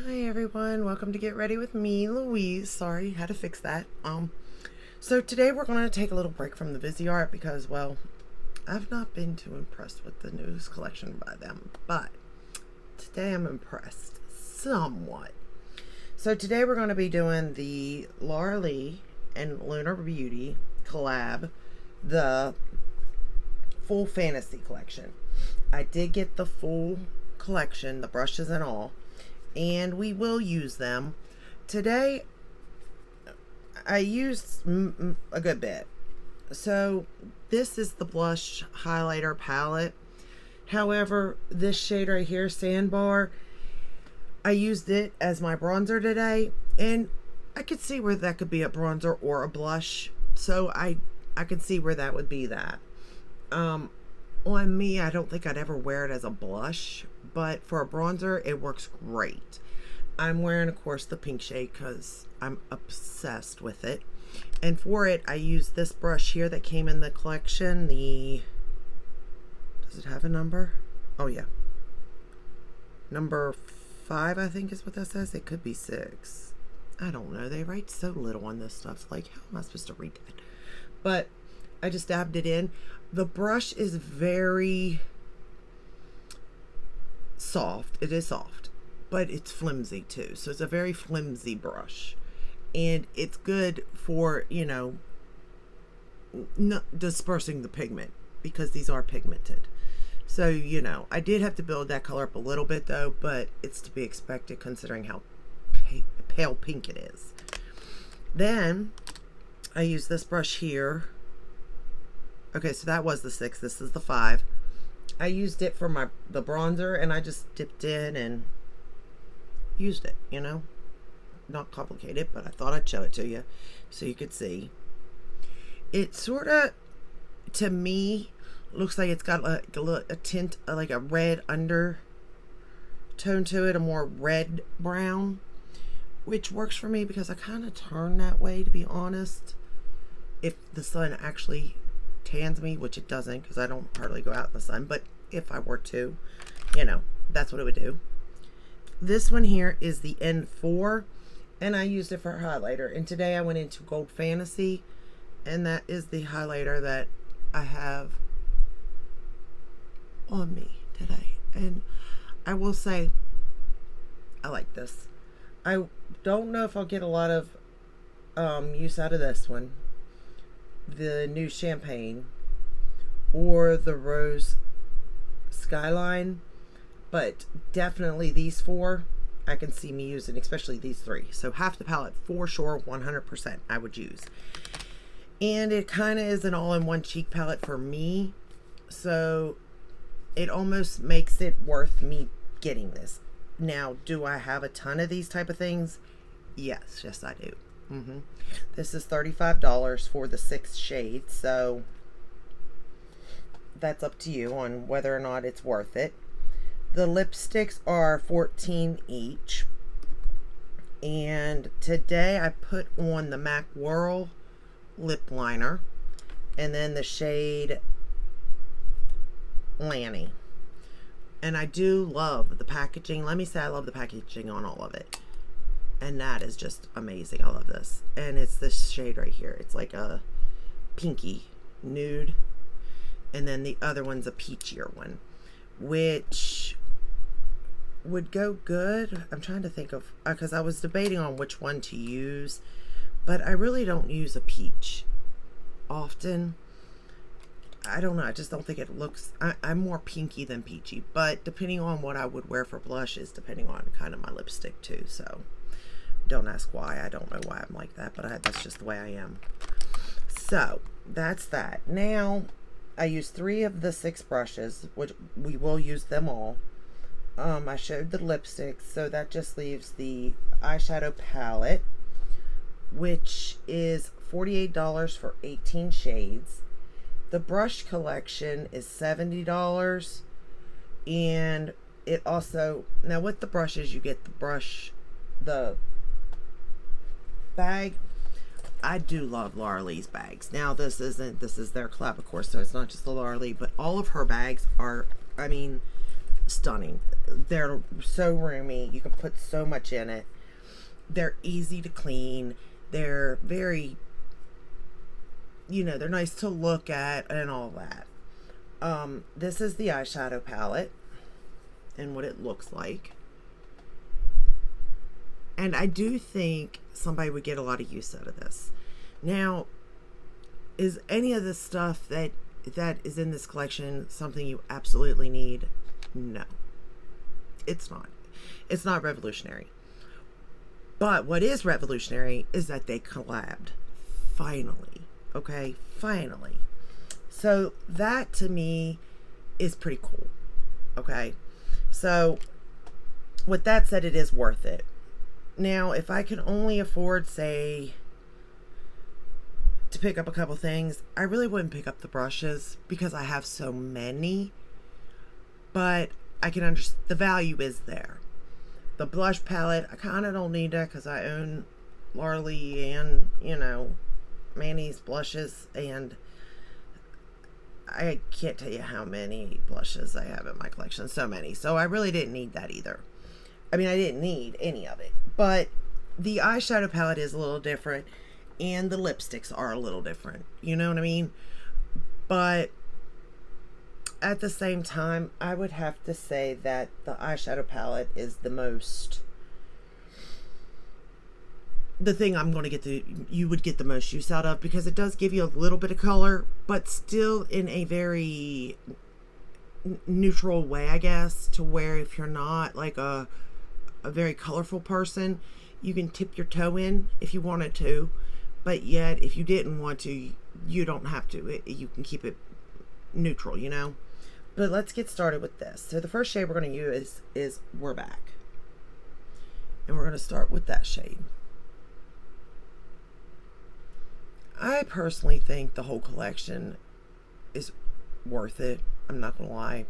Hi everyone, welcome to Get Ready with me, Louise. Sorry, had to fix that. So today we're going to take a little break from the Viseart because, well, I've not been too impressed with the news collection by them, but today I'm impressed somewhat. So today we're going to be doing the Laura Lee and Lunar Beauty collab, the full fantasy collection. I did get the full collection, the brushes and all, and we will use them. Today I used a good bit. So this is the blush highlighter palette. However, this shade right here, Sandbar, I used it as my bronzer today, and I could see where that could be a bronzer or a blush. So I could see where that would be that. On me, I don't think I'd ever wear it as a blush, but for a bronzer, it works great. I'm wearing, of course, the pink shade because I'm obsessed with it. And for it, I used this brush here that came in the collection. Does it have a number? Oh, yeah. Number 5, I think is what that says. It could be 6. I don't know. They write so little on this stuff. Like, how am I supposed to read that? But I just dabbed it in. The brush is very soft. It is soft, but it's flimsy too. So it's a very flimsy brush, and it's good for, not dispersing the pigment because these are pigmented. So, I did have to build that color up a little bit though, but it's to be expected considering how pale pink it is. Then I use this brush here. Okay, so that was the 6. This is the 5. I used it for the bronzer, and I just dipped in and used it, Not complicated, but I thought I'd show it to you so you could see. It sort of, to me, looks like it's got a tint, like a red undertone to it, a more red-brown, which works for me because I kind of turn that way, to be honest, if the sun actually tans me, which it doesn't because I don't hardly go out in the sun, but if I were to, that's what it would do. This one here is the N4, and I used it for highlighter, and today I went into Gold Fantasy, and that is the highlighter that I have on me today. And I will say I like this. I don't know if I'll get a lot of use out of this one, the new Champagne or the Rose Skyline, but definitely these 4 I can see me using, especially these 3. So half the palette for sure, 100% I would use. And it kind of is an all-in-one cheek palette for me, so it almost makes it worth me getting this. Now, do I have a ton of these type of things? Yes I do. This is $35 for the 6 shades, so that's up to you on whether or not it's worth it. The lipsticks are $14 each, and today I put on the MAC Whirl lip liner and then the shade Lanny, and I do love the packaging. Let me say I love the packaging on all of it. And that is just amazing. I love this. And it's this shade right here. It's like a pinky nude. And then the other one's a peachier one, which would go good. I'm trying to think of, because I was debating on which one to use, but I really don't use a peach often. I don't know. I just don't think it looks, I'm more pinky than peachy, but depending on what I would wear for blush is depending on kind of my lipstick too. So don't ask why. I don't know why I'm like that, but that's just the way I am. So that's that. Now I used 3 of the 6 brushes, which we will use them all. I showed the lipsticks, so that just leaves the eyeshadow palette, which is $48 for 18 shades. The brush collection is $70, and it also, now with the brushes, you get the bag. I do love Laura Lee's bags. Now this is their collab, of course, so it's not just the Laura Lee, but all of her bags are, stunning. They're so roomy. You can put so much in it. They're easy to clean. They're very, they're nice to look at and all that. This is the eyeshadow palette and what it looks like. And I do think somebody would get a lot of use out of this. Now, is any of the stuff that is in this collection something you absolutely need? No, it's not. It's not revolutionary. But what is revolutionary is that they collabed. Finally. Okay? Finally. So that to me is pretty cool. Okay? So with that said, it is worth it. Now, if I could only afford, say, to pick up a couple things, I really wouldn't pick up the brushes because I have so many. But I can understand the value is there. The blush palette, I kind of don't need that because I own Laura Lee and, Manny's blushes, and I can't tell you how many blushes I have in my collection. So many. So I really didn't need that either. I mean, I didn't need any of it. But the eyeshadow palette is a little different, and the lipsticks are a little different. You know what I mean? But at the same time, I would have to say that the eyeshadow palette is the thing I'm going to get you would get the most use out of, because it does give you a little bit of color, but still in a very neutral way, I guess, to where if you're not like a very colorful person, you can tip your toe in if you wanted to, but yet if you didn't want to, you don't have to. You can keep it neutral, But let's get started with this. So the first shade we're going to use is We're Back. And we're going to start with that shade. I personally think the whole collection is worth it. I'm not going to lie.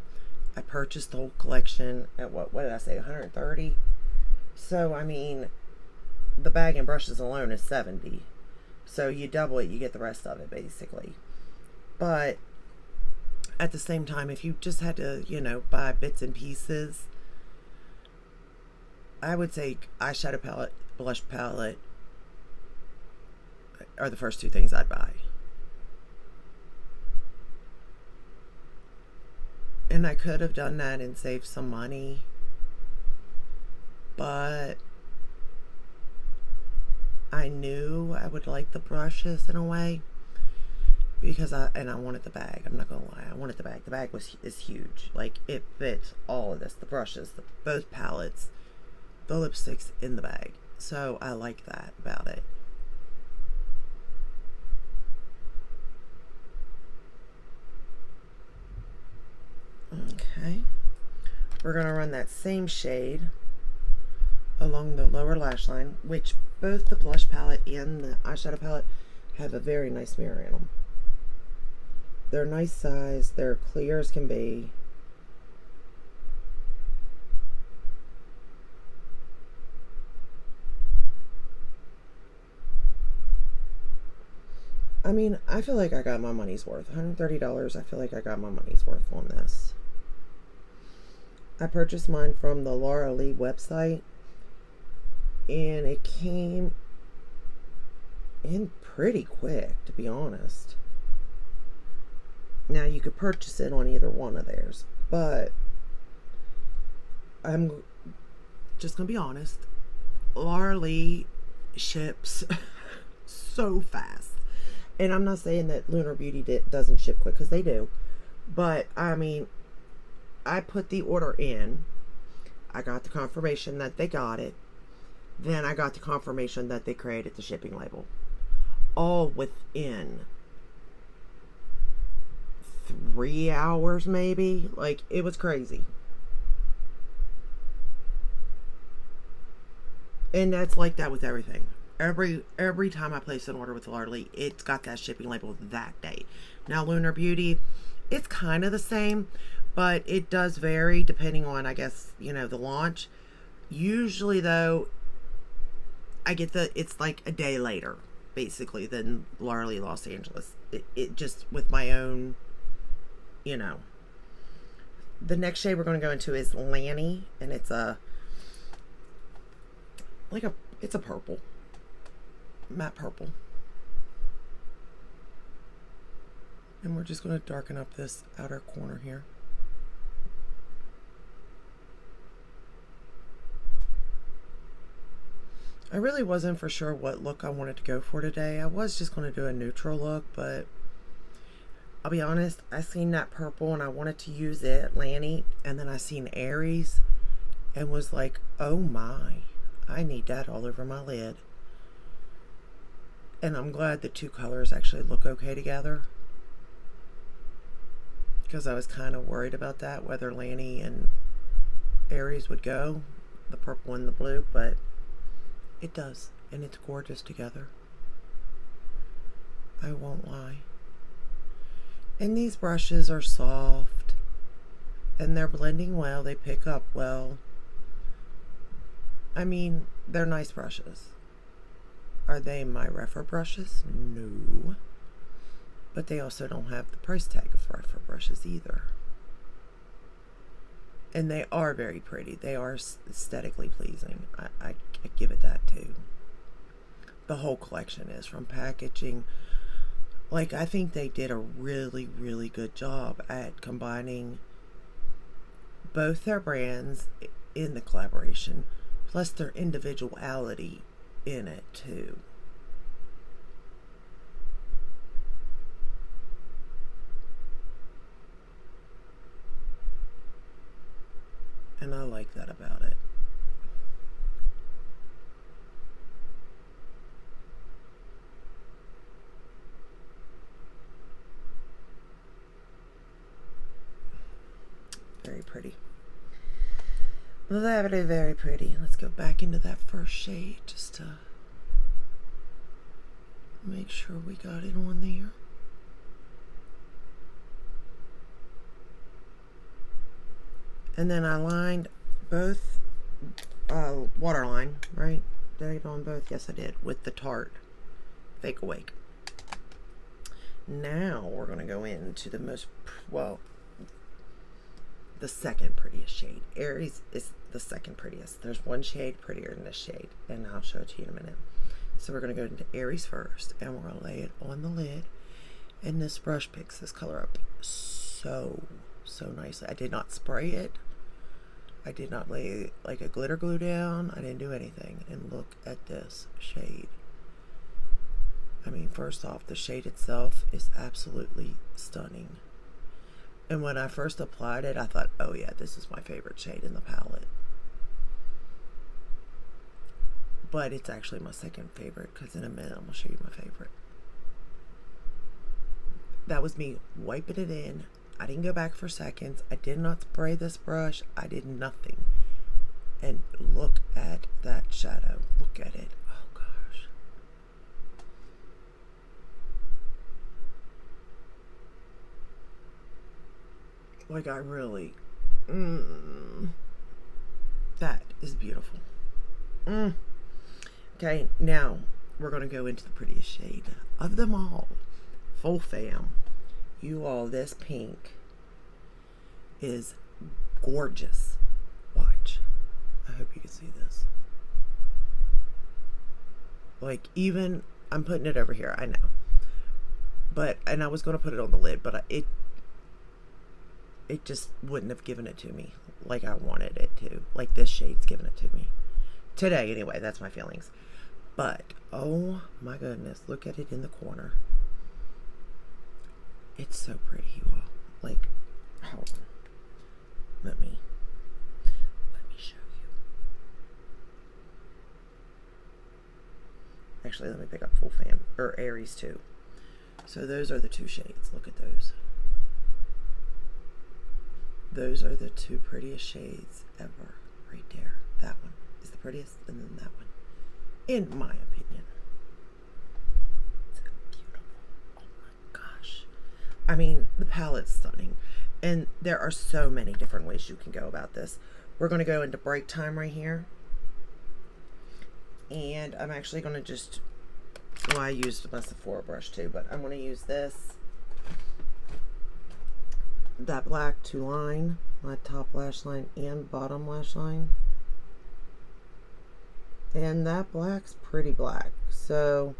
I purchased the whole collection at what did I say, $130? So, I mean, the bag and brushes alone is $70. So you double it, you get the rest of it, basically. But at the same time, if you just had to, buy bits and pieces, I would say eyeshadow palette, blush palette are the first two things I'd buy. And I could have done that and saved some money, but I knew I would like the brushes in a way, because I wanted the bag. I'm not gonna lie, I wanted the bag. The bag is huge. Like, it fits all of this, the brushes, both palettes, the lipsticks in the bag. So I like that about it. Okay, we're gonna run that same shade along the lower lash line, which both the blush palette and the eyeshadow palette have a very nice mirror in them. They're nice size, they're clear as can be. I mean, I feel like I got my money's worth. $130, I feel like I got my money's worth on this. I purchased mine from the Laura Lee website, and it came in pretty quick, to be honest. Now, you could purchase it on either one of theirs, but I'm just gonna be honest, Laura Lee ships so fast. And I'm not saying that Lunar Beauty doesn't ship quick, because they do, but I mean, I put the order in, I got the confirmation that they got it, then I got the confirmation that they created the shipping label, all within 3 hours maybe. Like, it was crazy. And that's like that with everything. Every time I place an order with Laura Lee, it's got that shipping label that day. Now, Lunar Beauty, it's kind of the same, but it does vary depending on, I guess, the launch. Usually, though, I get it's like a day later, basically, than Laura Lee Los Angeles. It just, with my own, The next shade we're going to go into is Lanny, and it's it's a purple, matte purple. And we're just going to darken up this outer corner here. I really wasn't for sure what look I wanted to go for today. I was just going to do a neutral look, but I'll be honest, I seen that purple and I wanted to use it, Lanny, and then I seen Aries and was like, oh my, I need that all over my lid. And I'm glad the two colors actually look okay together, because I was kind of worried about that, whether Lanny and Aries would go, the purple and the blue, but it does, and it's gorgeous together. I won't lie. And these brushes are soft, and they're blending well, they pick up well. I mean, they're nice brushes. Are they my Rephr brushes? No. But they also don't have the price tag of Rephr brushes either. And they are very pretty. They are aesthetically pleasing. I give it that too. The whole collection is, from packaging. Like, I think they did a really, really good job at combining both their brands in the collaboration, plus their individuality in it too. And I like that about it. Very pretty. Very, very pretty. Let's go back into that first shade just to make sure we got it on there. And then I lined both waterline, right? Did I get on both? Yes, I did, with the Tarte Fake Awake. Now we're going to go into the most, well, the second prettiest shade. Aries is the second prettiest. There's one shade prettier than this shade, and I'll show it to you in a minute. So we're going to go into Aries first, and we're going to lay it on the lid. And this brush picks this color up so nicely. I did not spray it. I did not lay like a glitter glue down. I didn't do anything. And look at this shade. I mean, first off, the shade itself is absolutely stunning. And when I first applied it, I thought, oh yeah, this is my favorite shade in the palette. But it's actually my second favorite, because in a minute I'm going to show you my favorite. That was me wiping it in. I didn't go back for seconds. I did not spray this brush. I did nothing. And look at that shadow. Look at it. Oh gosh. Like, I really, that is beautiful. Okay, now we're going to go into the prettiest shade of them all. Full fam. You all, this pink is gorgeous. Watch. I hope you can see this. Like, even, I'm putting it over here, I know. But, and I was going to put it on the lid, but it just wouldn't have given it to me like I wanted it to. Like, this shade's given it to me. Today, anyway, that's my feelings. But, oh my goodness, look at it in the corner. It's so pretty, you all. Like, hold on. Let me show you. Actually, let me pick up Full Fam, or Aries too. So those are the two shades. Look at those. Those are the two prettiest shades ever. Right there. That one is the prettiest, and then that one, in my opinion. It's beautiful. Oh my gosh. I mean, the palette's stunning. And there are so many different ways you can go about this. We're going to go into break time right here. And I'm actually going to just, well, I used my Sephora brush too, but I'm going to use this, that black to line my top lash line and bottom lash line. And that black's pretty black. So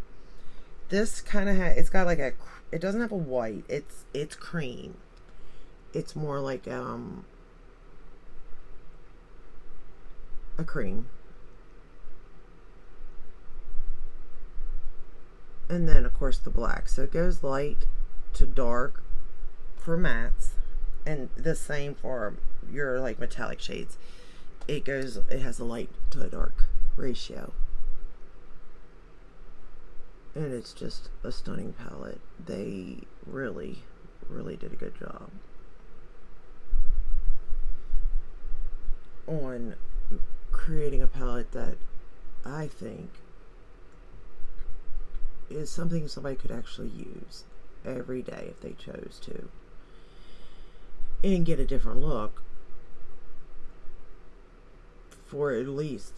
this kind of it's got like it doesn't have a white. It's cream. It's more like a cream. And then of course the black. So it goes light to dark for mattes, and the same for your like metallic shades. It has a light to a dark ratio. And it's just a stunning palette. They really, really did a good job on creating a palette that I think is something somebody could actually use every day if they chose to, and get a different look for at least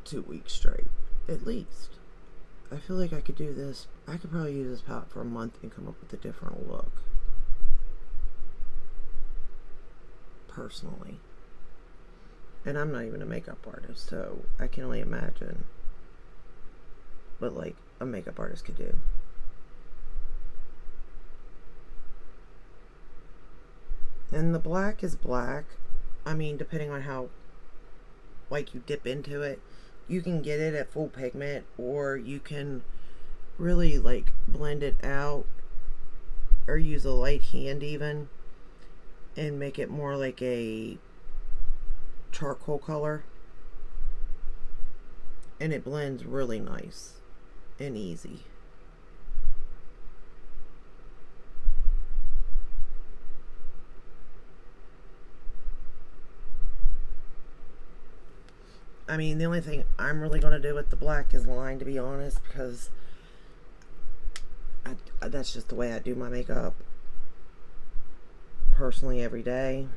2 weeks straight. At least. I feel like I could do this. I could probably use this palette for a month and come up with a different look. Personally. And I'm not even a makeup artist, so I can only imagine what like a makeup artist could do. And the black is black. I mean, depending on how like you dip into it, you can get it at full pigment, or you can really like blend it out, or use a light hand even and make it more like a charcoal color, and it blends really nice and easy. I mean, the only thing I'm really going to do with the black is line, to be honest, because that's just the way I do my makeup personally every day.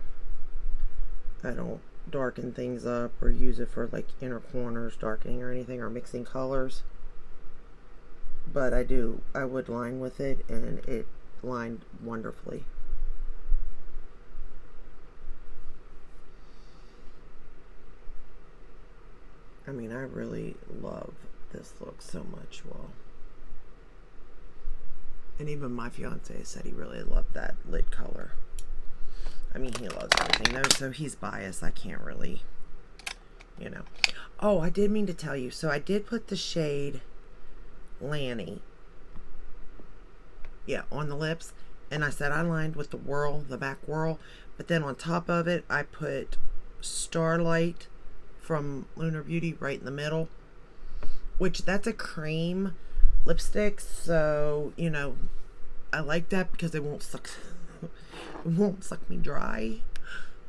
I don't darken things up or use it for like inner corners darkening or anything, or mixing colors. But I would line with it, and it lined wonderfully. I mean, I really love this look so much. Well, and even my fiance said he really loved that lid color. I mean, he loves everything though, so he's biased. I can't really, you know. Oh, I did mean to tell you. So I did put the shade Lanny, yeah, on the lips. And I said I lined with the Whirl, the MAC Whirl. But then on top of it, I put Starlight from Lunar Beauty right in the middle. Which, that's a cream lipstick. So, you know, I like that because it won't suck... it won't suck me dry,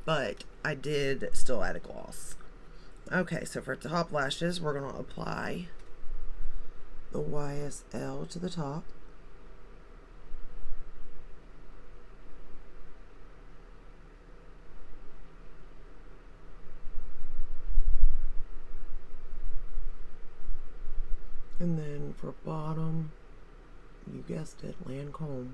but I did still add a gloss. Okay, so for top lashes, we're going to apply the YSL to the top. And then for bottom, you guessed it, Lancome.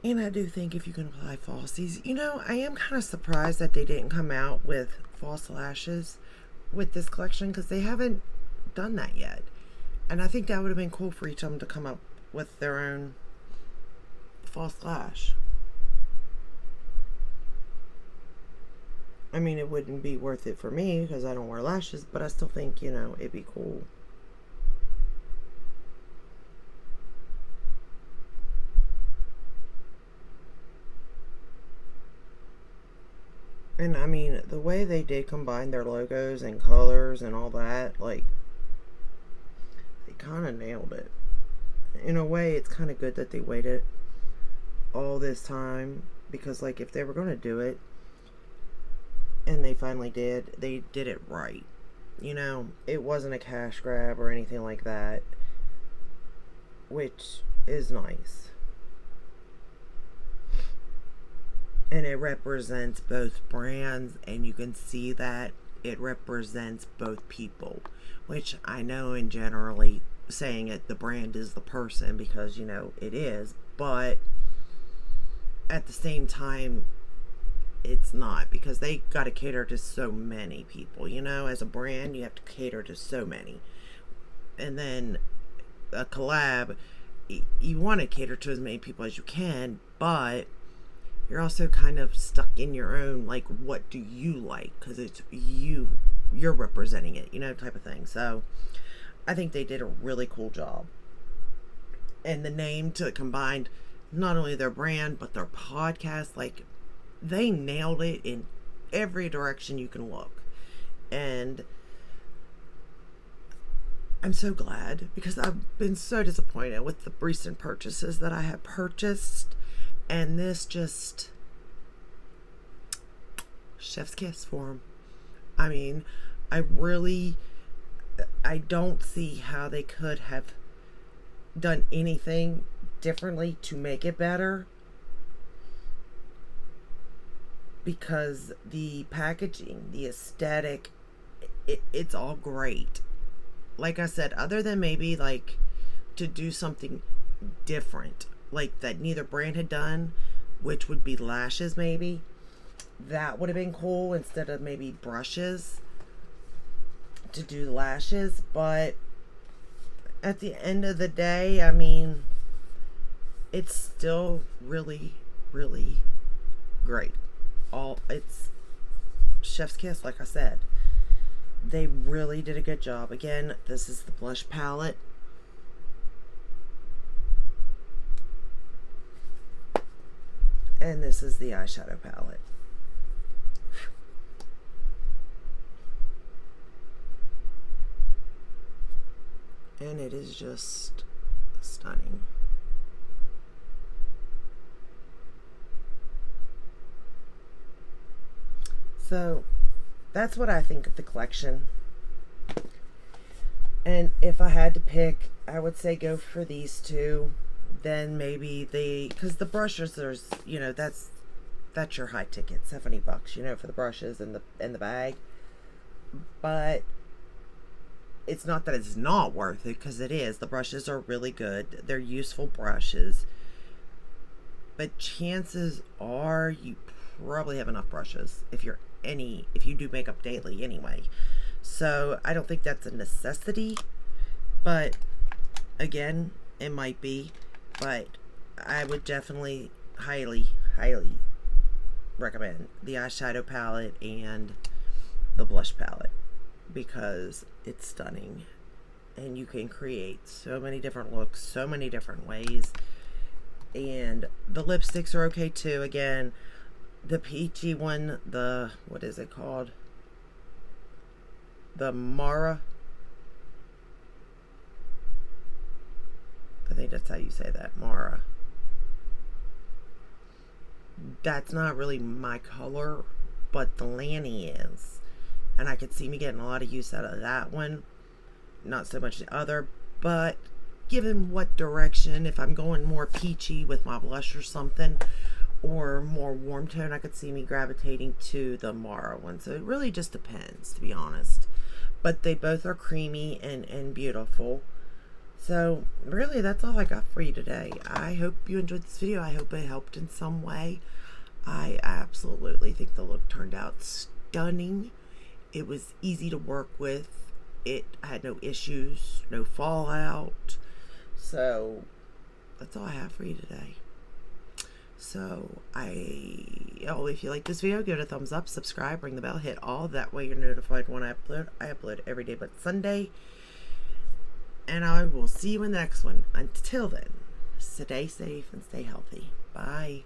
And I do think if you can apply falsies, I am kind of surprised that they didn't come out with false lashes with this collection because they haven't done that yet. And I think that would have been cool for each of them to come up with their own false lash. I mean, it wouldn't be worth it for me because I don't wear lashes, but I still think, it'd be cool. And I mean, the way they did combine their logos and colors and all that, like, they kind of nailed it. In a way, it's kind of good that they waited all this time because, like, if they were going to do it, and they finally did, they did it right. It wasn't a cash grab or anything like that, which is nice. And it represents both brands, and you can see that it represents both people, which I know in generally saying it, the brand is the person because, it is, but at the same time, it's not because they got to cater to so many people. As a brand, you have to cater to so many. And then a collab, you want to cater to as many people as you can, but you're also kind of stuck in your own, like, what do you like? Because it's you're representing it, type of thing. So I think they did a really cool job. And the name to combine not only their brand, but their podcast, like, they nailed it in every direction you can look. And I'm so glad because I've been so disappointed with the recent purchases that I have purchased. And this just chef's kiss for them. I mean, I don't see how they could have done anything differently to make it better. Because the packaging, the aesthetic, it's all great. Like I said, other than maybe like to do something different, like that neither brand had done, which would be lashes maybe. That would have been cool instead of maybe brushes to do lashes. But at the end of the day, I mean, it's still really, really great. It's chef's kiss, like I said. They really did a good job. Again, this is the blush palette. And this is the eyeshadow palette. And it is just stunning. So that's what I think of the collection. And if I had to pick, I would say go for these two. Then maybe because the brushes, there's, that's your high ticket, $70, for the brushes and the bag. But it's not that it's not worth it, because it is. The brushes are really good. They're useful brushes. But chances are you probably have enough brushes if you do makeup daily anyway. So I don't think that's a necessity, but again, it might be. But I would definitely highly recommend the eyeshadow palette and the blush palette because it's stunning and you can create so many different looks, so many different ways. And the lipsticks are okay too. Again, the peachy one, what is it called? The Mara. I think that's how you say that, Mara. That's not really my color, but the Lanny is. And I could see me getting a lot of use out of that one. Not so much the other, but given what direction, if I'm going more peachy with my blush or something, or more warm tone, I could see me gravitating to the Mara one. So it really just depends, to be honest. But they both are creamy and beautiful. So really, that's all I got for you today. I hope you enjoyed this video. I hope it helped in some way. I absolutely think the look turned out stunning. It was easy to work with. It had no issues, no fallout. So that's all I have for you today. So if you like this video, give it a thumbs up, subscribe, ring the bell, hit all. That way you're notified when I upload. I upload every day but Sunday. And I will see you in the next one. Until then, stay safe and stay healthy. Bye.